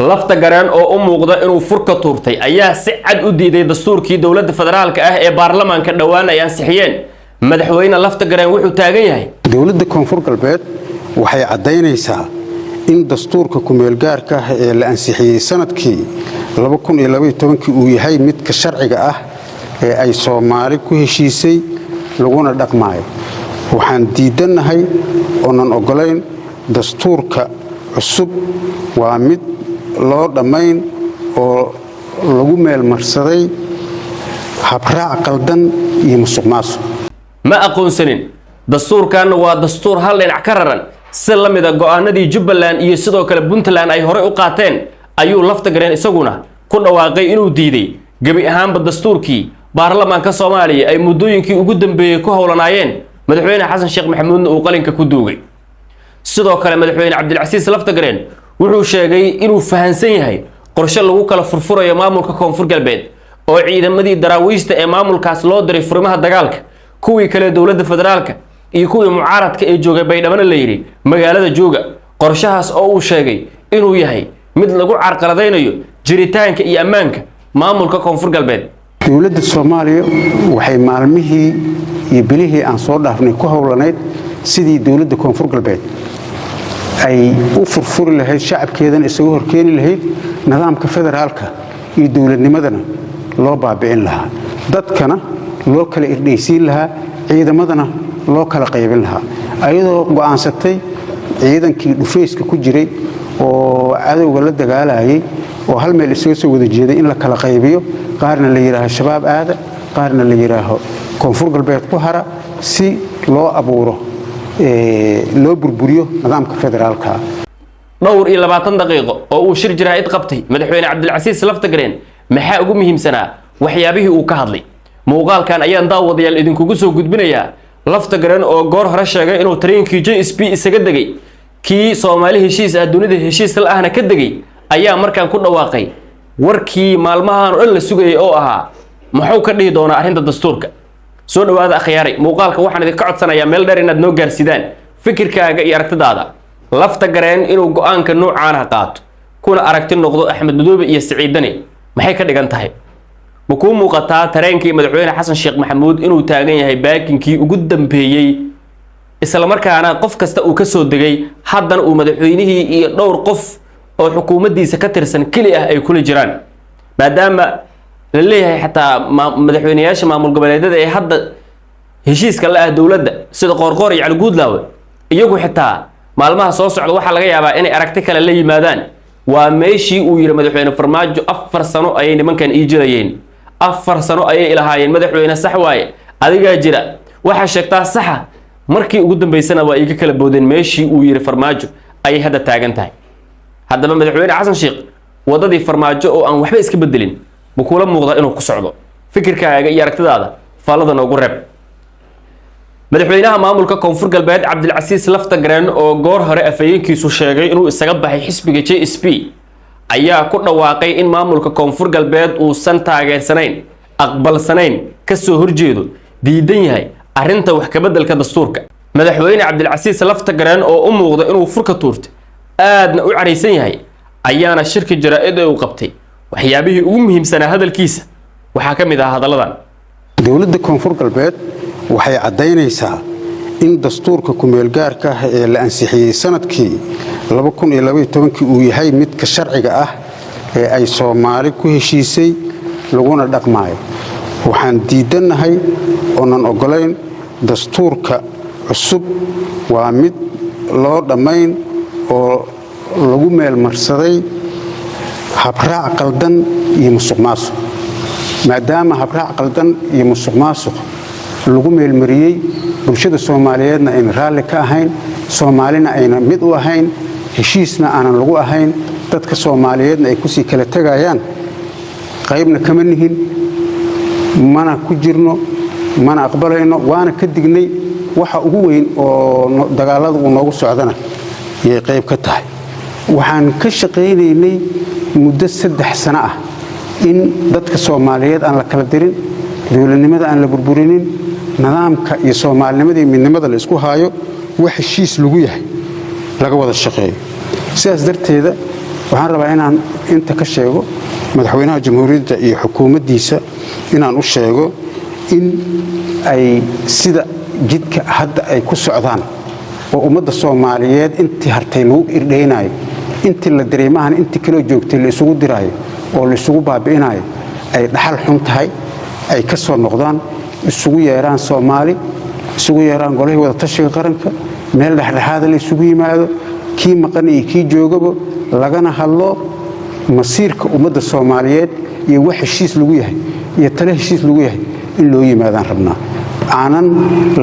lafta gareen oo u muuqda inuu furka tuurtay ayaa si cad u diiday dastuurkii dowladda federaalka ah ee baarlamaanka dhawaan ay ansixiyeen madaxweyne lafta gareen wuxuu taagan yahay dowladda koonfur galbeed waxay cadeynaysaa in dastuurka kumeel gaarka ah ee la ansixiyay sanadkii 2012 uu yahay midka sharciga ah ee ay Soomaali ku heshiisay laguna dhaqmaayo waxaan diidanahay oonan ogolayn dastuurka cusub waa mid loo dhamayn oo lagu meel marsaday habraac qaldan iyo musuqmaasuq ma aqoonsanin dastuurkan waa dastuur hal dhinac ka raran si la mid ah go'aanadii Jubbaland iyo sidoo kale Puntland ay hore u qaateen ayuu lafta gareen isaguna ku dhawaaqay inuu diiday gabi ahaanba dastuurkii baarlamaanka Soomaaliya ay muddooyinkii ugu dambeeyay ku howlanaayeen madaxweyne Xasan Sheekh Maxamuud oo qalinka ku duugay sidoo kale madaxweyne Cabdilcasiis lafta gareen wuxuu sheegay inuu fahansan yahay qorshe lagu kala furfurayo maamulka koonfur galbeed oo ciidamadii daraawiishta ee maamulkaas loo diray furimaha dagaalka kuwii kale dowladda federaalka iyo kuwii mucaaradka ee joogay Baydhabo la yiri magaalada jooga qorshahaas oo uu sheegay inuu yahay mid lagu carqaladeynayo jiritaanka iyo ammaanka maamulka koonfur galbeed dowladda Soomaaliya waxay maalmihii iyo bilihii aan soo dhaafnay ku howlaneyd sidii dowladda koonfur galbeed ay u furfuri lahayd shacabkeedan isagu horkeeni lahayd nidaamka federaalka iyo dowladnimadana loo baabi'in lahaa dadkana loo kala irdhaysiin lahaa ciidamadana loo kala qaybin lahaa ayadoo go'aansatay ciidankii dhufeyska ku jiray oo cadawga la dagaalayay oo hal meel isaga soo wada jeeday in la kala qaybiyo qaarna la yiraahdo shabaab aada qaarna la yiraahdo koonfur galbeed ku hara si loo abuuro loo burburiyo nidaamka federaalka dhowr iyo 20 daqiiqo oo uu shir jiraa'id qabtay madaxweyne Cabdilcasiis lafta gareen maxaa ugu muhiimsanaa waxyaabihii uu ka hadlay muuqaalkan ayaan daawadayaal idinkugu soo gudbinayaa lafta gareen oo goor hore sheegay inuu tareenkii JSP isaga dagay kii Soomaali heshiis ah dunida heshiis la ahna ka dagay ayaa markaan ku dhawaaqay warkii maalmahan oo la sugayay oo ahaa maxuu ka dhihi doonaa arrinta dastuurka soo dhawaada akhyaaray muuqaalka waxaan idin ka codsanayaa meel dheer inaad noo gaarsidaan fikirkaaga iyo aragtidaada lafta gareen inuu go'aanka noocaan ah qaato kuna aragti noqdo Axmed Madoobe iyo Siciid Dani maxay ka dhigan tahay ma ku muuqataa tareenkii madaxweyne Xasan Sheekh Maxamuud inuu taagan yahay baakinkii ugu dambeeyay isla markaana qof kasta uu ka soo degay haddana uu madaxweynihii iyo dhowr qof oo xukuumaddiisa ka tirsan kali ah ay kula jiraan maadaama la leeyahay xataa madaxweynayaasha maamul goboleedyada ee hadda heshiiska la ah dowladda sida Qoorqoor iyo Cali Guudlaawe iyagu xitaa maalmaha soo socda waxa laga yaabaa inay aragti kale la yimaadaan waa meeshii uu yiri madaxweyne Farmaajo 4 sano ayay nimankan ii jirayeen 4 sano ayay ilaahayeen madaxweyne sax waaye adiga jira waxa sheegtaa saxa markii ugu dambeysana waa iga kala boodeen meeshii uu yiri Farmaajo ay hadda taagan tahay haddaba madaxweyne Xasan Sheekh wadadii Farmaajo oo aan waxba iska bedelin ma kula muuqda inuu ku socdo fikirkaaga iyo aragtidaada faalada noogu reeb madaxweynaha maamulka koonfur galbeed Cabdilcasiis lafta gareen oo goor hore afayeenkiisu sheegay inuu isaga baxay xisbiga JSP ayaa ku dhawaaqay in maamulka koonfur galbeed uu san taageersanayn aqbalsanayn ka soo horjeedo diidan yahay arrinta wax ka bedelka dastuurka madaxweyne Cabdilcasiis lafta gareen oo u muuqda inuu furka tuurtay aadna u careysan yahay ayaana shirka jaraa'id uu qabtay waxyaabihii ugu muhiimsanaa hadalkiisa waxa ka mid ah hadaladan dowladda koonfur galbeed waxay cadeynaysaa in dastuurka kumeel gaarka ah ee la ansixiyay sanadkii 2012 uu yahay midka sharciga ah ee ay Soomaali ku heshiisay laguna dhaqmaayo waxaan diidanahay oonan ogolayn dastuurka cusub waa mid loo dhamayn oo lagu meel marsaday habraac qaldan iyo musuqmaasuq maadaama habraac qaldan iyo musuqmaasuq lagu meel mariyay bulshada Soomaaliyeedna ay raali ka ahayn Soomaalina ayna mid u ahayn heshiisna aanan lagu ahayn dadka Soomaaliyeedna ay ku sii kala tagayaan qaybna kama nihin mana ku jirno mana aqbalayno waana ka dignay waxa ugu weyn oo dagaalada uu noogu socdana ay qayb ka tahay waxaan ka shaqeynaynay muddo 3 sano ah in dadka Soomaaliyeed aan la kala dirin dowladnimada aan la burburinin nidaamka iyo Soomaalinimada iyo midnimada la isku haayo wax heshiis lagu yahay laga wada shaqeeyo sidaas darteeda waxaan rabaa inaan inta ka sheego madaxweynaha jamhuuriyadda iyo xukuumaddiisa inaan u sheego in ay sida jidka hadda ay ku socdaan oo ummadda Soomaaliyeed intii hartay lagu irdheynayo intii la dareemahan intii kala joogtay la isugu diraayo oo la isugu baabi'inayo ay dhaxal xun tahay ay ka soo noqdaan isugu yeeraan Soomaali isugu yeeraan golaha wada tashiga qaranka meel dhexdhexaad la isugu yimaado kii maqan iyo kii joogaba lagana hadlo masiirka ummadda Soomaaliyeed iyo wax heshiis lagu yahay iyo talo heshiis lagu yahay in loo yimaadaan rabnaa aanan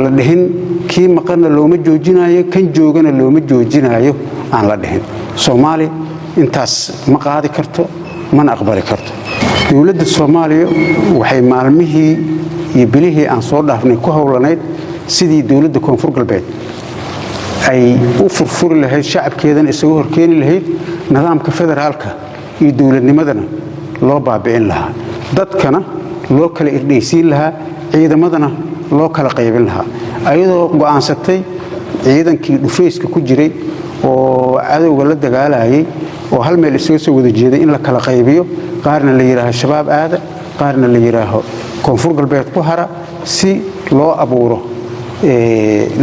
la dhihin kii maqanna looma joojinayo kan joogana looma joojinayo aan la dhihin Soomaali intaas ma qaadi karto mana aqbali karto dawladda Soomaaliya waxay maalmihii iyo bilihii aan soo dhaafnay ku hawlanayd sidii dawladda Koonfur Galbeed ay u furfuri lahayd shacabkeedana isagu horkeeni lahayd nidaamka federaalka iyo dawladnimadana loo baabi'in lahaa dadkana loo kala irdheysiin lahaa ciidamadana loo kala qaybin lahaa ayadoo go'aansatay ciidankii dhufeyska ku jiray oo cadawga la dagaalayay oo hal meel isaga soo wada jeeday in la kala qaybiyo qaarna la yiraahdo shabaab aada qaarna la yiraahdo Koonfur Galbeed ku hara si loo abuuro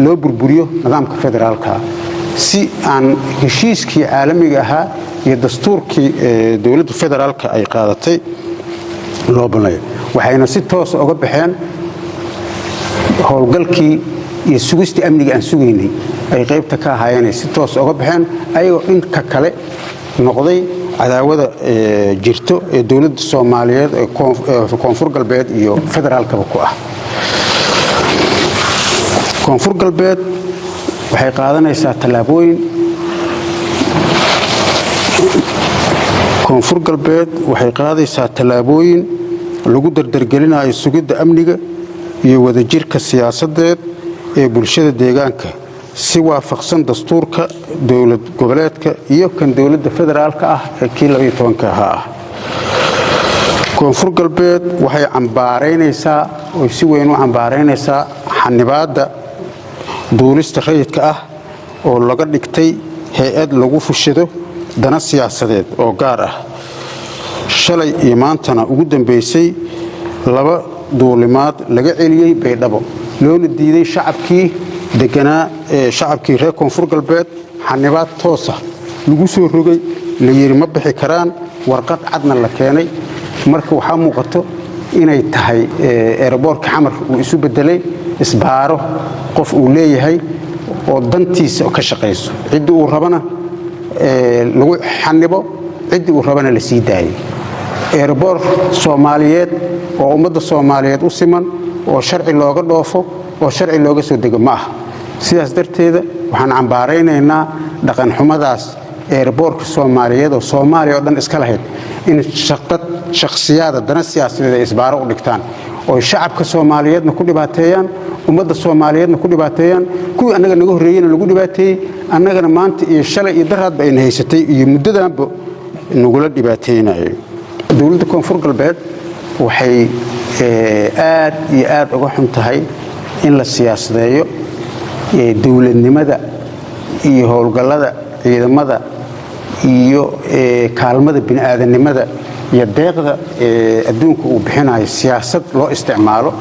loo burburiyo nidaamka federaalka si aan heshiiskii caalamiga ahaa iyo dastuurkii dawladda federaalka ay qaadatay loo banayo waxayna si toos uga baxeen howlgalkii iyo sugistii amniga aan sugaynay ay qaybta ka ahaayeen si toos uga baxeen ayagoo dhanka kale noqday cadaawada jirto ee dawladda Soomaaliyeed ee Koonfur Galbeed iyo federaalkaba ku ah Koonfur Galbeed waxay qaadanaysaa talaabooyin Koonfur Galbeed waxay qaadaysaa talaabooyin lagu dardargelinayo sugidda amniga iyo wadajirka siyaasadeed ee bulshada deegaanka si waafaqsan dastuurka dawlad goboleedka iyo kan dawladda federaalka ah ee kii 12 ah Koonfur Galbeed waxay cambaareynaysaa oo si weyn u cambaareynaysaa xanibaadda duulista rayidka ah oo laga dhigtay hay'ad lagu fushado dana siyaasadeed oo gaar ah shalay iyo maantana ugu dambeysay laba duulimaad laga celiyay Baydhabo loona diiday shacabkii deganaa shacabkii reer Koonfur Galbeed xanibaad toos ah lagu soo rogay la yiri ma bixi karaan warqad cadna la keenay marka waxa muuqato inay tahay airportka xamar uu isu bedelay isbaaro qof uu leeyahay oo dantiisa ka shaqeyso cid uu rabana lagu xanibo cid uu rabana la sii daayay airport Soomaaliyeed oo ummadda Soomaaliyeed u siman oo sharci looga dhoofo oo sharci looga soo dego ma aha sidaas darteeda waxaan cambaareynaa dhaqan xumadaas airportka Soomaaliyeed oo Soomaaliya oo dhan iska lahayd in shakhsiyaadka dana siyaasadeed ay isbaaro u dhigtaan oo shacabka Soomaaliyeedna ku dhibaateeyaan ummadda Soomaaliyeedna ku dhibaateeyaan kuwii anaga naga horeeyayna lagu dhibaateeyay annagana maanta iyo shalay iyo daraad bay haysatay iyo muddadanba nagula dhibaateeyay dawladda Koonfur Galbeed waxay aad iyo aad uga xun tahay in la siyaasadeeyo dawladnimada iyo howlgallada ciidamada iyo kaalmada bini'aadanimada iyo deeqda adduunka uu bixinayo siyaasad loo isticmaalo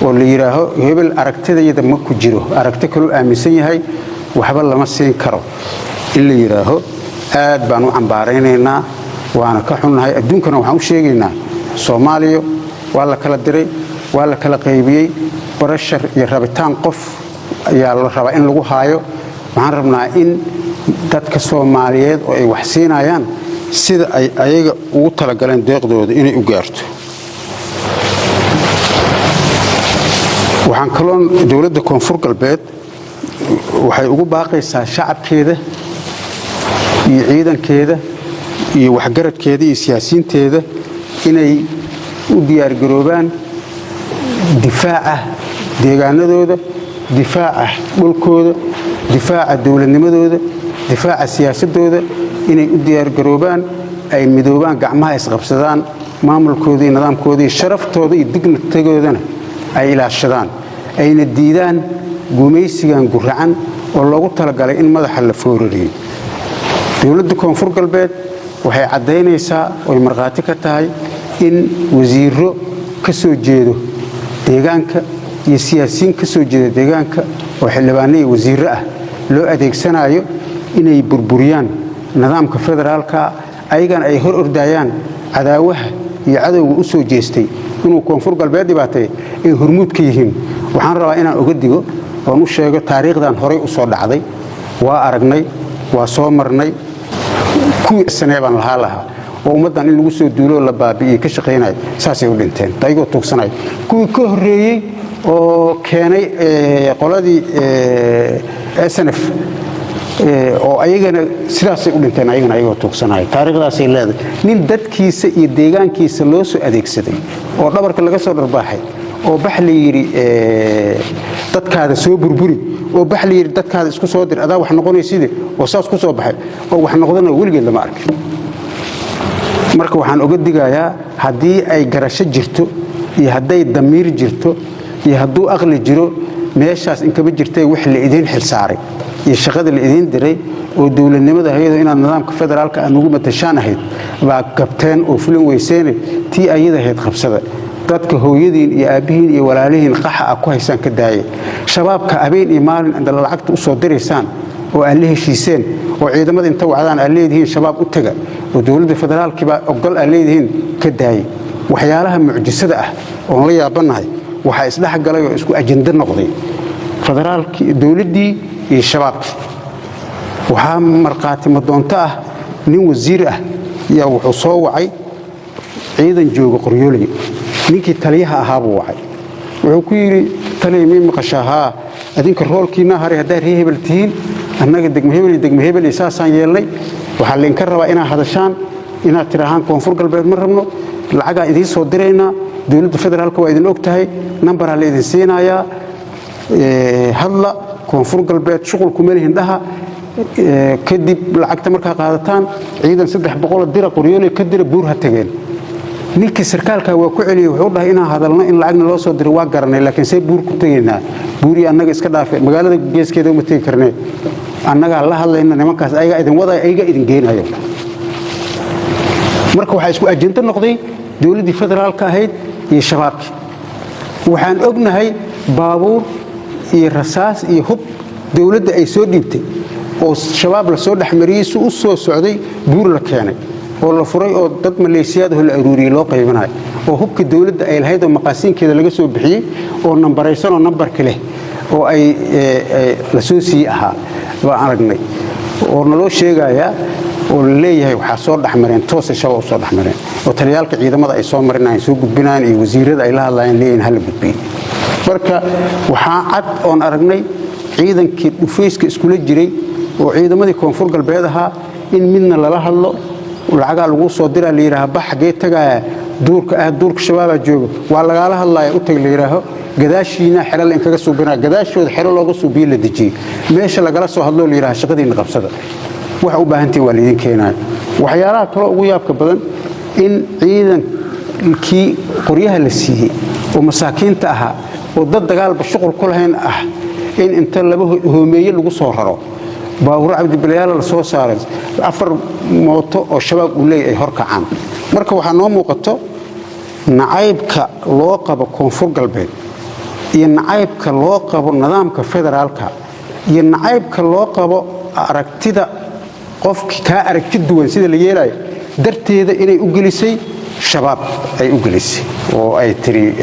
oo la yiraahdo hebel aragtidayda ma ku jiro aragti kale uu aaminsan yahay waxba lama siin karo in la yiraahdo aad baan u cambaareynaa waana ka xunnahay adduunkana waxaan u sheegaynaa Soomaaliya waa la kala diray waa la kala qaybiyay barashar iyo rabitaan qof ayaa la rabaa in lagu haayo waxaan rabnaa in dadka Soomaaliyeed oo ay wax siinayaan sida ay ayaga ugu tala galeen deeqdooda inay u gaarto waxaan kaloon dawladda Koonfur Galbeed waxay ugu baaqaysaa shacabkeeda iyo ciidankeeda iyo waxgaradkeeda iyo siyaasiyiinteeda inay u diyaar garoobaan difaaca deegaanadooda difaaca dhulkooda difaaca dawladnimadooda difaaca siyaasadooda inay u diyaar garoobaan ay midoobaan gacmaha isqabsadaan maamulkooda iyo nidaamkooda iyo sharaftooda iyo digniintoodana ay ilaashadaan ayna diidaan gumaysigan guracan oo loogu talagalay in madaxa la foorariyo dawladda Koonfur Galbeed waxay caddaynaysaa oo markhaati ka tahay in wasiirro ka soo jeedo deegaanka iyo siyaasiyiin ka soo jeeda deegaanka oo xildhibaano iyo wasiirro ah loo adeegsanayo inay burburiyaan nidaamka federaalka ayagana ay hor ordayaan cadaawaha iyo cadowga u soo jeestay inuu koonfur galbeed dhibaatay ay hormuud ka yihiin waxaan rabaa inaan uga digo oon u sheego taariikhdan horey u soo dhacday waa aragnay waa soo marnay kuwii sanee baan lahaa oo ummaddan in lagu soo duulo la baabi'iyey ka shaqaynay saasay u dhinteen ayagoo tuugsanay kuwii ka horreeyey oo keenay qoladii SNF oo ayagana sidaasay u dhinteen ayagoo tuugsanay taariikhdaasay leedahay nin dadkiisa iyo deegaankiisa loo soo adeegsaday oo dhabarka laga soo dharbaaxay oo bax la yiri dadkaada soo burburi oo bax la yiri dadkaada isku soo dir adaa wax noqonayside oo saas ku soo baxay oo wax noqdana weligeed lama arkin marka waxaan uga digayaa haddii ay garasho jirto iyo hadday damiir jirto iyo hadduu aqli jiro meeshaas in kaba jirtay wax la idin xil saaray iyo shaqada la idin diray oo dawladnimada hay'ado inaad nidaamka federaalka aan ugu matashaan ahayd baa gabteen oo fulan weyseene tii ayada ahayd qabsada dadka hooyadiin iyo aabihiin iyo walaalihiin qaxa ah ku haysaan ka daayay shabaabka habeen iyo maalin inta lacagta u soo diraysaan oo aan la heshiiseen oo ciidamada inta wacdaan aan leedihiin shabaab u taga oo dawladda federaalka baa ogol aan leedihiin ka daayay waxyaalaha mucjisada ah oo la yaabanahay waxa isdhex galay oo isku ajenda noqday federaalkii dawladdii iyo shabaabkii waxaa marqaati madoonto ah nin wasiir ah yaa wuxuu soo wacay ciidan jooga qoryooley ninkii taliyaha ahaa buu wacay wuxuu ku yiri taliya mii maqashaha adinka roolkiina haray hadaa reer hebel tihiin annaga degmo hebel isaasaan yeelnay waxaa leenka rabaa inaad hadashaan inaad tirahaan koonfur galbeed ma rabno lacagaa idiin soo diraynaa dawladda federaalka waa idin og tahay nambaraa la idin siinayaa hadla koonfur galbeed shuqul kuma lihin dhaha kadib lacagta markaa qaadataan ciidan 300 dira qoryooley ka dira buur ha tageen ninkii sarkaalka waa ku celiyay wuxuu dhahay inaan hadalno in lacagna loo soo diro waa garanay laakiin say buur ku tageynaa buuri annaga iska dhaafay magaalada geeskeeda uma tagi karnay annaga la hadlayna nimankaas ayaga idin waday ayaga idin geenayo marka waxa isku ajinta noqday dawladdii federaalka ahayd iyo shabaabki waxaan ognahay baabuur iyo rasaas iyo hub dawladda ay soo dhiibtay oo shabaab la soo dhaxmariyay u soo socday buur la keenay oo la furay oo dad maleeshiyaad la aruuriyay loo qaybinayo oo hubka dawladda ay lahayd oo maqaasiinkeeda laga soo bixiyay oo nambaraysan oo nambarka leh oo ay la soo sii ahaa waa aragnay oo naloo sheegaya oo leeyahay waxa soo dhaxmareen toos shabaab soo dhaxmareen oo taliyaalka ciidamada ay soo marinayaan soo gudbinayaan iyo wasiirada ay la hadlayaan leeyahay hal gudbiyo marka waxa cad oo aragnay ciidankii dhufayska iskula jiray oo ciidamadii koonfur galbeed ahaa in midna lala hadlo lacaga lagu soo diraa la yiraahdo baxgee tagaya duurka shabaab jooga waa laga hadlayaa u tag la yiraahdo gadaashiina xiral in kaga suubina gadaashooda xiral looga suubiyo la dajiyay meesha lagala soo hadlo la yiraahdo shaqadiina qabsada waxa u baahantii walidiin keenay waxyaalaha kale ugu yaabka badan in ciidankii qoryaha la siiyay oo masaakiinta ahaa oo dad dagaalba shuqul ku lahayn ah in inta laba hoomeeye lagu soo raro baawur cabdi bilayaal la soo saaray 4 mooto oo shabaab u leeyahay horkacaan marka waxa noo muuqato nacaybka loo qabo koonfur galbeed iyo nacaybka loo qabo nidaamka federaalka iyo nacaybka loo qabo aragtida qofkii ka aragti duwan sida la yeelay darteeda inay u gelisay shabaab ay u gelisay oo ay tiri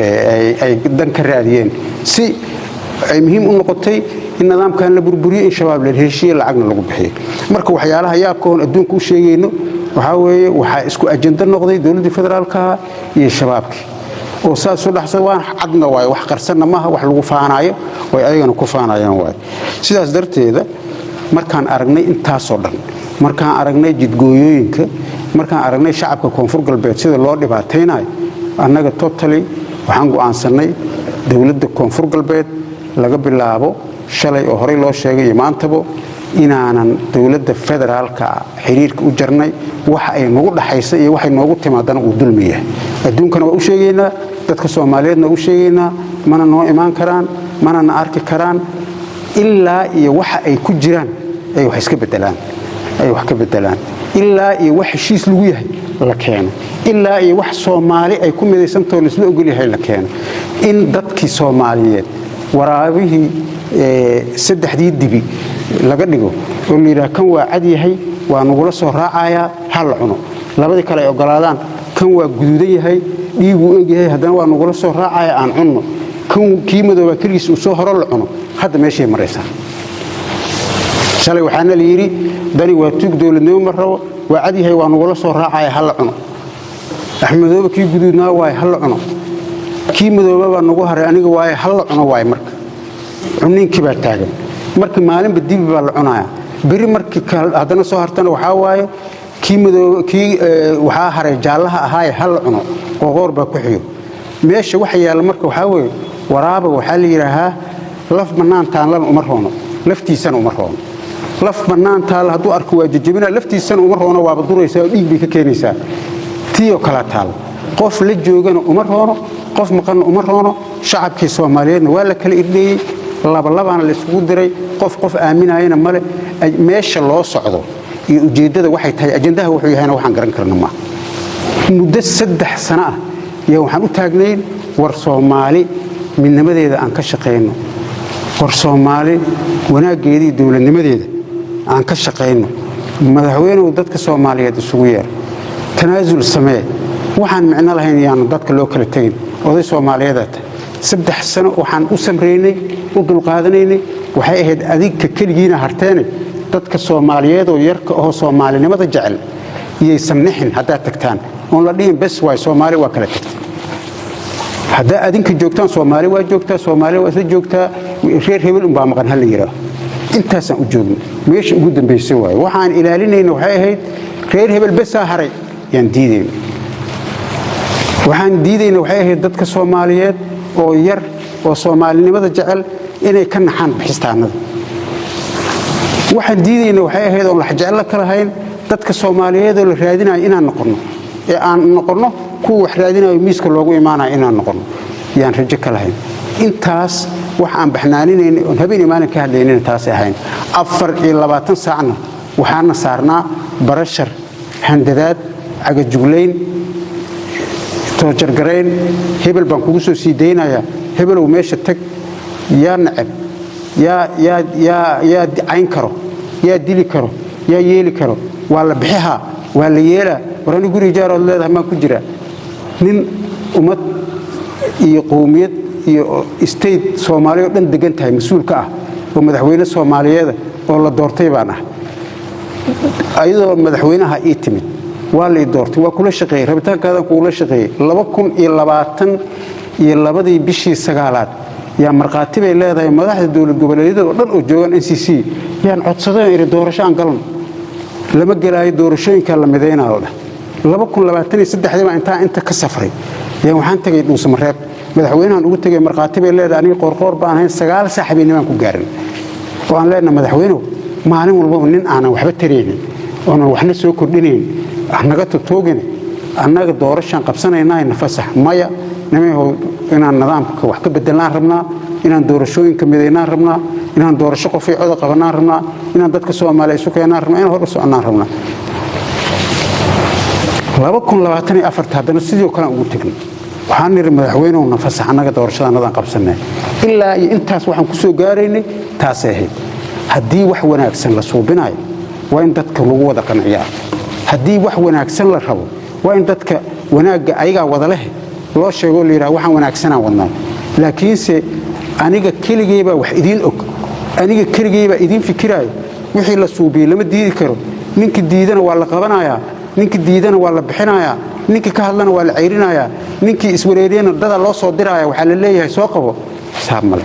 ay dan ka raadiyeen si ay muhiim u noqotay in nidaamkan la burburiyo in shabaab la heshiiyo lacagna lagu bixiyo marka waxyaalaha yaabkoon adduunka u sheegayno waxa weeye waxa isku ajenda noqday dawladda federaalka iyo shabaabki oo saas u dhaxsan waan cadna way wax qarsanna maaha wax lagu faanayo way ayagana ku faanayaan way sidaas darteeda markaan aragnay intaas oo dhan markaan aragnay jidgooyooyinka markaan aragnay shacabka koonfur galbeed sida loo dhibaateynayo annaga totally waxaan go'aansanay dawladda koonfur galbeed laga bilaabo shalay oo horey loo sheegay maantaba inaanan dawladda federaalka xiriirka u jarnay waxa ay nagu dhaxaysa iyo waxa noogu timaadana uu dulmiyaa adduunkana waa u sheegaynaa dadka Soomaaliyeedna u sheegaynaa mana noo imaan karaan mana na arki karaan ilaa iyo waxa ay ku jiraan ay wax iska bedelaan ilaa iyo wax heshiis lagu yahay la keeno ilaa iyo wax Soomaali ay ku midaysanto la isla ogol yahay la keeno in dadkii Soomaaliyeed waraabihii saddexdii dibi laga dhigo oo liira kan waa cad yahay waa nugula soo raacaya hal cuno labadii kale ay ogolaadaan kan waa guduudan yahay dhiigu og yahay haddana waa nugula soo raacaya aan cunno kan kii madooba kaliis uu soo horo la cuno hadda meeshay maraysaa shalay waxaana la yiri dani waa tuug dawladnimo ma rabo waa cad yahay waa nugula soo raacaya hal cuno axmedooba kii guduudnaa waa hal cuno kii madooba baa nagu haray aniga waa hal cuno waa marka cunninkii baa taagan marka maalinba dib baa la cunaya bari markii haddana soo hartana waxa waaye kii madooba kii waxa haray jaalaha ahaay hal cuno qoor baa ku xiyo meesha waxa yaala marka waxa weeye waraaba waxa la yiraahaa laf banaan taan lan uma roono laftiisana uma roono laf banaan taal hadduu arko waa jajabina laftiisana uma roono waa baduraysaa oo dhiig bay ka keenaysaa tiyo kala taal qof la joogana uma roono qof maqan uma roono shacabkii Soomaaliyeedna waa la kala irdheeyay laba la isugu diray qof aaminayna male meesha loo socdo iyo ujeedada waxay tahay ajendaha wuxuu yahay waxaan garan karnaa ma muddo 3 sano ah iyo waxaan u taagnayn war Soomaali midnimadeeda aan ka shaqeyno war Soomaali wanaageedii dawladnimadeeda aan ka shaqeyno madaxweynuhu dadka Soomaaliyeed isugu yeer tanaasul samee waxaan macna lahayn yaan dadka loo kala tagin oday Soomaaliyeed 3 sano waxaan u samreynay u dulqaadanaynay waxay ahayd adigka kaligiina harteen dadka Soomaaliyeed oo yarka oo Soomaalinimada jecel iyay samnixin hadda tagtaan oo la dhihin bas way Soomaali waa kala tagtay hadda adinka joogtaan Soomaali waa joogtaa Soomaali waa isla joogtaa reer hebel baa maqan hal yiraahdo intaas aan u joogno meesha ugu dambeysay way waxaan ilaalinayna waxay ahayd reer hebel bas haray yaan diideen waxaan diidayna waxay ahayd dadka Soomaaliyeed oo yar oo Soomaalinimada jecel inay ka naxaan bixistaanada waxaan diidayna waxay ahayd oo la jecel kala hayn dadka Soomaaliyeed oo la raadinayo inaan noqono kuwa wax raadinayo miiska loogu imaanayo inaan noqono yaan rajo kala hayn intaas wax aan baxnaaninayna oo habeen maalin ka hadlaynayna taas ahayn 24 saacna waxaana saarnaa barashar handadaad aga jugleyn toojargareyn hebel baan kugu soo sii deynaya hebel uu meesha tag yaa nacab yaa cayn karo yaa dili karo yaa yeeli karo waa la bixiha waa la yeela warani guri jaarood leedahay ma ku jira nin umad iyo qowmiyad iyo state Soomaaliya dhan degan tahay mas'uulka ah oo madaxweyne Soomaaliyeed oo la doortay baan ah ayadoo madaxweynaha ii timid waa la doortay waa kula shaqeeyay rabitaankaadan kula shaqeeyay 2020 iyo labadii bishii 9aad yaa marqaati bay leedahay madaxda dawlad goboleedyada oo dhan oo joogan NCC yaan codsadeen in doorasho aan galan lama galaayo doorashooyinka la mideynayo 2023 inta ka safray yaan waxaan tagay Dhuusamareeb madaxweynahan ugu tagay marqaati bay leedahay aniga qorqoor baan ahayn 9 saaxiibinimo ku gaarin oo aan leenahay madaxweynuhu maalin walba nin aan waxba tareenin oo waxna soo kordhinayn anaga toogin anaga doorashan qabsanaynaa nafasax maya nimayo inaan nidaamka wax ka bedelaan rabnaa inaan doorashooyinka mideynaan rabnaa inaan doorasho qof cod qabanaan rabnaa inaan dadka Soomaaliyeed isu keenaan rabnaa inaan hor u soconaan rabnaa 2024 haddana sidoo kale ugu tagnay waxaan niri madaxweynuhu nafasax anaga doorashadanadan qabsanay ilaa intaas waxaan ku soo gaaraynay taas ahayd haddii wax wanaagsan la suubinayo waa in dadka lagu wada qanciyaa haddii wax wanaagsan la rabo waa in dadka wanaaga ayaga wada leh loo sheego leeyahay waxaan wanaagsanaan wadnaa laakiinse aniga kaligeeba wax idin og aniga kaligeeba idin fikiraayo wixii la suubiyo lama diidi karo ninka diidana waa la qabanayaa ninka diidana waa la bixinayaa ninka ka hadlana waa la ceyrinayaa ninka iswareeriyana dada loo soo diraya waxa la leeyahay soo qabo saab mal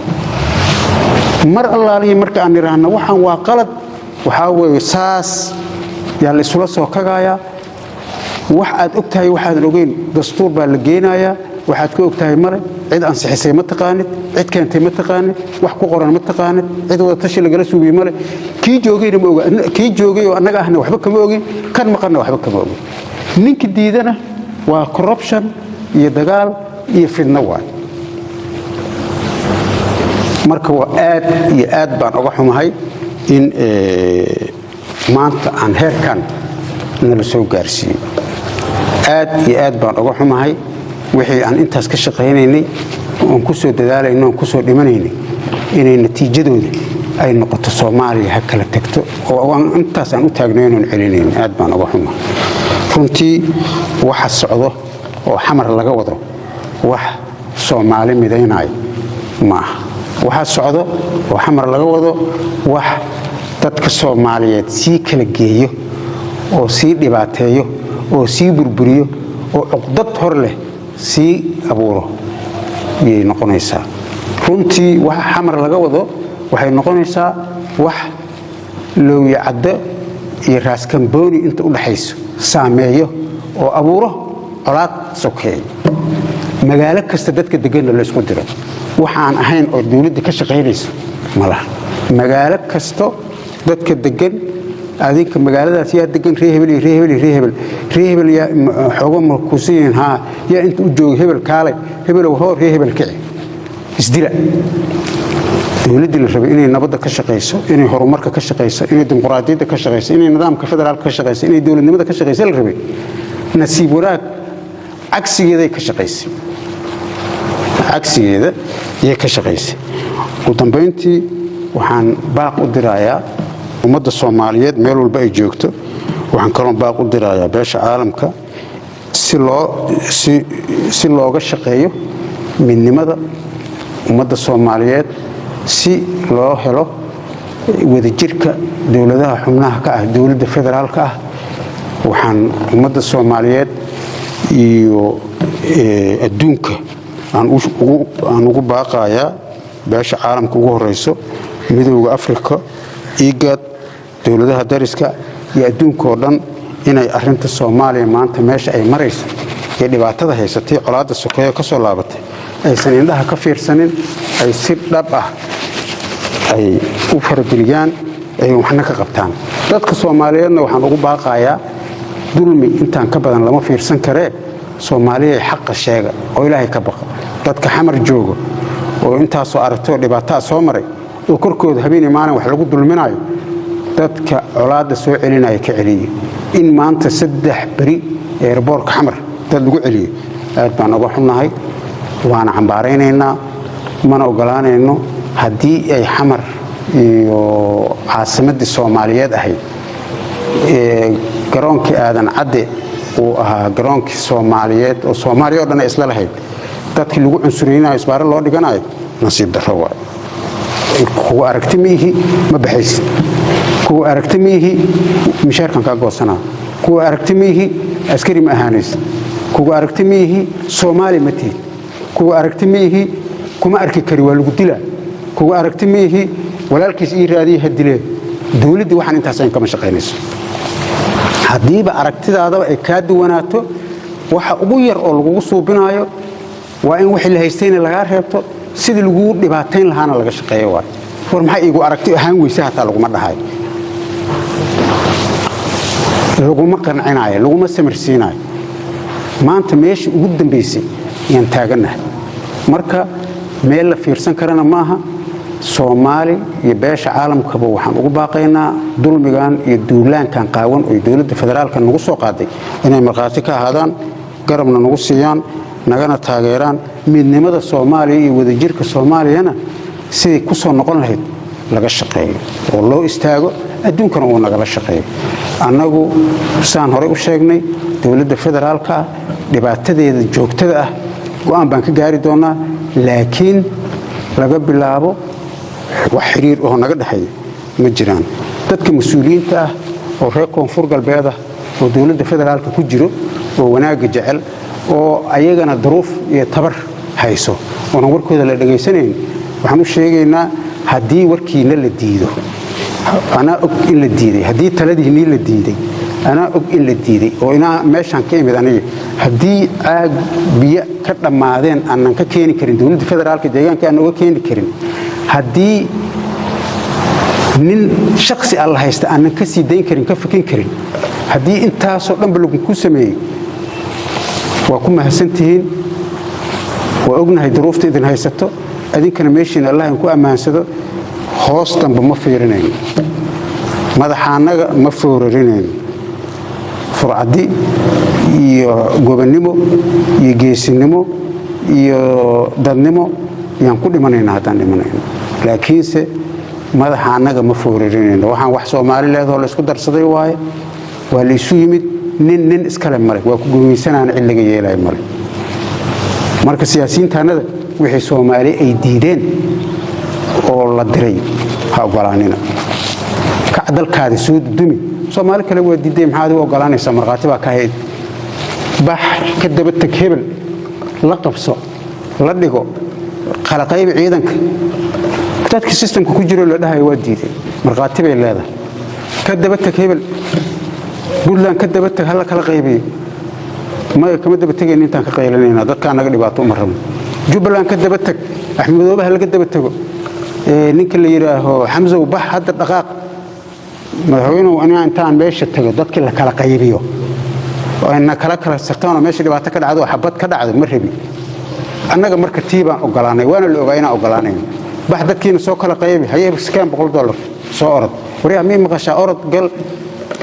mar allaalihi marka aan niraahno waxaan waa qalad waxa weeye saas yaa la isula soo kagaaya wax aad ogtahay waxaad ogeyn dastuur baa la geenayaa waxaad ku ogtahay male cid ansixisay ma taqaanid cid keentay ma taqaanid wax ku qoran ma taqaanid cid wada tashi laga suubiyay male kii joogayna ma oga kii joogay oo annaga ahna waxba kama ogin kan maqana waxba kama ogin ninka diidana waa corruption iyo dagaal iyo fidna waay marka waa aad baan uga xumahay in maanta aan heerkan nala soo gaarsiiyey aad iyo aad baan uga xumahay wixii aan intaas ka shaqaynaynay oon ku soo dadaalayno oon ku soo dhimanaynay inay natiijadooda ay noqoto Soomaaliya ha kala tagto oo intaas aan u taagnayno oon celinayno aad baan uga xumahay runtii waxa socdo oo xamar laga wado wax Soomaali midaynay ma waxa socdo oo xamar laga wado wax dadka Soomaaliyeed si kala geeyo oo si dhibaateeyo oo si burburiyo oo uqdad hor leh si abuuro yey noqonaysaa runtii waxa xamar laga wado waxay noqonaysaa wax loo yacdo iyo raas kambooni inta u dhaxayso saameeyo oo abuuro colaad sokeey magaalo kasta dadka degan la isku diro waxaan ahayn oo dawladda ka shaqeynayso malaha magaalo kasta dadka degan adinka magaaladaas yaa degan reehebel yaa xogo markuusiin ha yaa inta u joog hebel kaalay hebel hor reehebel kici isdila dawladda la rabay inay nabadda ka shaqeyso inay horumarka ka shaqeyso inay dimuqraadiyadda ka shaqeyso inay nidaamka federaalka ka shaqeyso inay dawladnimada ka shaqeyso la rabay nasiib wanaag cagsigeeda ka shaqeysay cagsigeeda iyo ka shaqeysay ugu dambeyntii waxaan baaq u dirayaa ummadda Soomaaliyeed meel walba ay joogto waxaan kaloo baaq u dirayaa beesha caalamka si looga shaqeeyo midnimada ummadda Soomaaliyeed si loo helo wadajirka dawladaha xubnaha ka ah dawladda federaalka ah waxaan ummadda Soomaaliyeed iyo adduunka aan ugu baaqayaa beesha caalamka ugu horeyso midowga Afrika IGAD dawladaha dariska iyo adduunka oo dhan inay arinta Soomaaliya maanta meesha ay marayso ee dhibaatada haysatay colaadda sokeeye ka soo laabatay aysan indhaha ka fiirsanin ay si dhab ah ay u farageliyaan ay waxna ka qabtaan dadka Soomaaliyeedna waxaan ugu baaqayaa dulmi intaan ka badan lama fiirsan karee Soomaaliya xaq sheega oo Ilaahay ka baqa dadka xamar joogo oo intaas soo aragtay dhibaato soo maray oo korkooda habeen maalin wax lagu dulminayo dadka colaadda soo celinaya ka celiyo in maanta 3 bari airport xamar dad lagu celiyo aad baan uga xunahay waana cambaaraynaynaa mana ogolaanayno haddii ay xamar iyo caasimadda Soomaaliyeed ahayd garoonkii aadan cadde oo ahaa garoonkii Soomaaliyeed oo Soomaaliya oo dhan isla lahayd dadkii lagu cunsuriyay isbaaro loo dhiganayo nasiib darro waa kuwa aragti miihi ma baxaysid kuwa aragti miihi mishaarkan ka goosana kuwa aragti miihi askari ma ahaanaysid kuwa aragti miihi Soomaali ma tiid kuwa aragti miihi kuma arki kari waa lagu dilaa kuwa aragti miihi walaalkiis ii raadiye hadile dawladdu waxaan intaas ay kama shaqeynayso hadiiba aragtidaadaba ay ka duwanaato waxa ugu yar oo lagu suubinayo waa in wixii la haystayna laga reebto sidii lagu dhibaateyn lahaana laga shaqeeyo waa war maxay igu aragti ahaan weysa hata lagu ma dhahay laguma qancinayo laguma samirsiinayo maanta meeshii ugu dambeysay yaan taaganahay marka meel la fiirsan karana maaha Soomaali iyo beesha caalamkaba waxaan ugu baaqaynaa dulmigan iyo duulaankan qaawan oo dawladda federaalka nagu soo qaaday inay marqaati ka ahaadaan garabna nagu siiyaan nagana taageeraan midnimada Soomaaliya iyo wadajirka Soomaaliyana sidii ku soo noqon lahayd laga shaqeeyo oo loo istaago adduunkana uu nagala shaqeeyo annagu saan hore u sheegnay dawladda federaalka dhibaatadeeda joogtada ah go'aan baan ka gaari doonaa laakiin laga bilaabo wax xiriir oo naga dhaxay ma jiraan dadka mas'uuliyiinta ah oo reer koonfur galbeed ah oo dawladda federaalka ku jiro oo wanaaga jecel oo ayagana duruuf iyo tabar hayso oo warkooda la dhageysanayn waxaan u sheegaynaa haddii warkiina la diido ana og in la diiday haddii taladiina la diiday ana og in la diiday oo ina meeshan ka imid aniga haddii aag biyo ka dhamaadeen aanan ka keeni karin dawladda federaalka deegaanka aan uga keeni karin haddii nin shakhsi alla haysta aanan ka sii dayn karin ka fakin karin haddii intaasoo dhanba lagu ku sameeyey waa ku mahadsantihiin waa ognahay duruufta idin haysato adinkana meeshiina Allah in ku ammaansado hoos danba ma fiirinayno madaxaanaga ma foorarinayno surcadi iyo gobonnimo iyo geesinimo iyo dadnimo yaan ku dhimanaynaa haddaan dhimanayno laakiinse madaxa annaga ma fooririnayno waxaan wax Soomaali leedahay la isku darsaday waaye waa la isu yimid nin iskale male waa ku gumaysanaan cid laga yeelay male marka siyaasiyiintaanada wixii Soomaali ay diideen oo la diray ha ogolaanina ka dalkaada soo dudumi Soomaali kale waa diiday maxaad u ogolaanaysaa marqaati baa ka hayd bax ka daba tag hebel la qabso la dhigo kala qayb ciidanka dadka systemka ku jiro la dhahay waa diiday marqaati bay leedahay ka daba tag hebel Puntland ka daba tag hal kala qaybiyo ma kama daba tagayn intaan ka qaylanayna dadka naga dhibaato uma rabno Jubbaland ka daba tag Axmedoobaha laga daba tago ninka la yiraahdo Xamza Ubax hadda dhaqaaq madaxweynuhu intaan meesha tago dadka la kala qaybiyo oo inna kala sartaan meesha dhibaato ka dhacdo xabad ka dhacdo ma rabi annaga marka tiibaan ogolaanay waana la ogaayna ogolaanay bax dadkiina soo kala qaybi hayay $100 soo orod wariya mi maqasha orod gal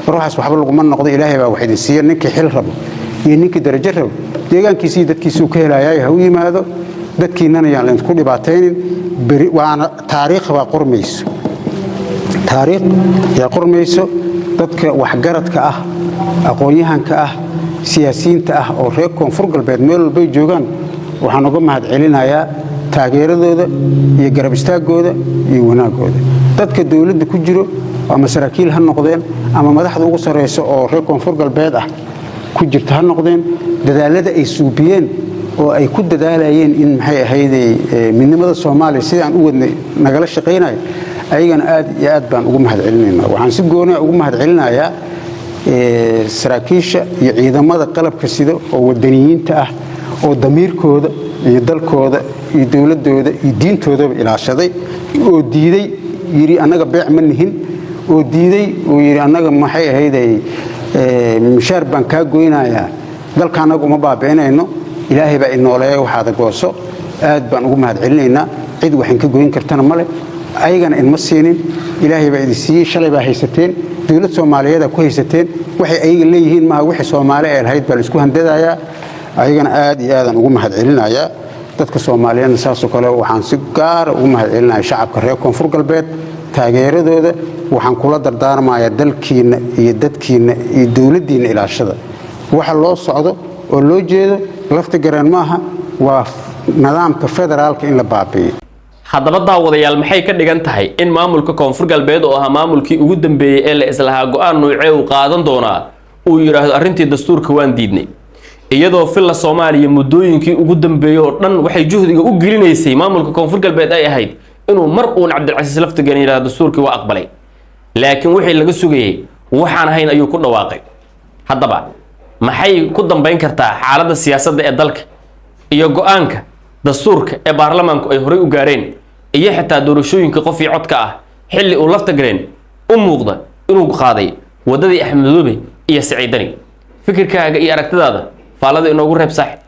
ruuxas waxba lagu ma noqdo Ilaahay baa wax idin siiyo ninkii xil rabo iyo ninkii darajo rabo deegaankiisa dadkiisu ka helaayay ha u yimaado dadkiinana yaan la isku dhibaataynin waana taariikh waa qormayso taariikh ya qormayso dadka wax garadka ah aqoonyahanka ah siyaasiyiinta ah oo reer koonfur galbeed meel walba joogan waxaan uga mahad celinayaa taageeradooda iyo garab istaagooda iyo wanaagooda dadka dawladda ku jiro ama saraakiil ha noqdeen ama madaxda ugu sareyso oo reer koonfur galbeed ah ku jirta ha noqdeen dadaalada ay suubiyeen oo ay ku dadaalayeen in maxay ahayd midnimada Soomaaliya sidaan u wadnay nagala shaqeynay ayagana aad iyo aad baan ugu mahad celinaynaa waxaan si gooni ah ugu mahad celinayaa saraakiisha iyo ciidamada qalabka sida oo wadaniyiinta ah oo damiirkooda iyo dalkooda iyo dawladooda iyo diintooda ilaashaday oo diiday yiri anaga beec ma nihin oo diiday oo yiri anaga maxay ahayd mishaar baan ka goynayaa dalka anaga uma baabeynayno Ilaahay baa inooleeyay waxaad gooso aad baan ugu mahad celinaynaa cid waxaan ka goyn kartana male ayagana in ma siinin Ilaahay baa idin siiyay shalay baa haysateen dawlad Soomaaliyeed ku haysateen waxay ayaga leeyihiin ma wixii Soomaali ay lahayd bal isku handadaaya ayagana aad iyo aad ugu mahad celinayaa dadka Soomaaliyeed saas oo kale waxaan si gaar ah ugu mahad celinayaa shacabka reer koonfur galbeed taageeradooda waxaan kula dardaarmayaa dalkiina iyo dadkiina iyo dawladdiina ilaashada waxa loo socdo oo loo jeedo lafta garan maaha waa nidaamka federaalka in la baabiyo haddaba daawadayaal maxay ka dhigan tahay in maamulka koonfur galbeed oo ahaa maamulkii ugu dambeeyay ee la islahaa go'aan nuucee uu qaadan doonaa uu yiraahdo arrintii dastuurka waan diidnay iyadoo filla Soomaaliya muddooyinkii ugu dambeeyay oo dhan waxay juhdiga u gelinaysay maamulka koonfur galbeed ay ahayd inuu mar uun Cabdilcasiis lafta garan yiraahdo dastuurkii waa aqbalay laakiin wixii laga sugayay waxaan ahayn ayuu ku dhawaaqay haddaba maxay ku dambeyn kartaa xaaladda siyaasadda ee dalka iyo go'aanka dastuurka ee baarlamaanku ay horay u gaareen iyo xitaa doorashooyinka qof iyo codka ah xilli uu lafta garan u muuqda inuu qaaday wadadii Axmedoobe iyo Saciidani fikirkaaga iyo aragtidaada faalada inoogu reeb saaxiib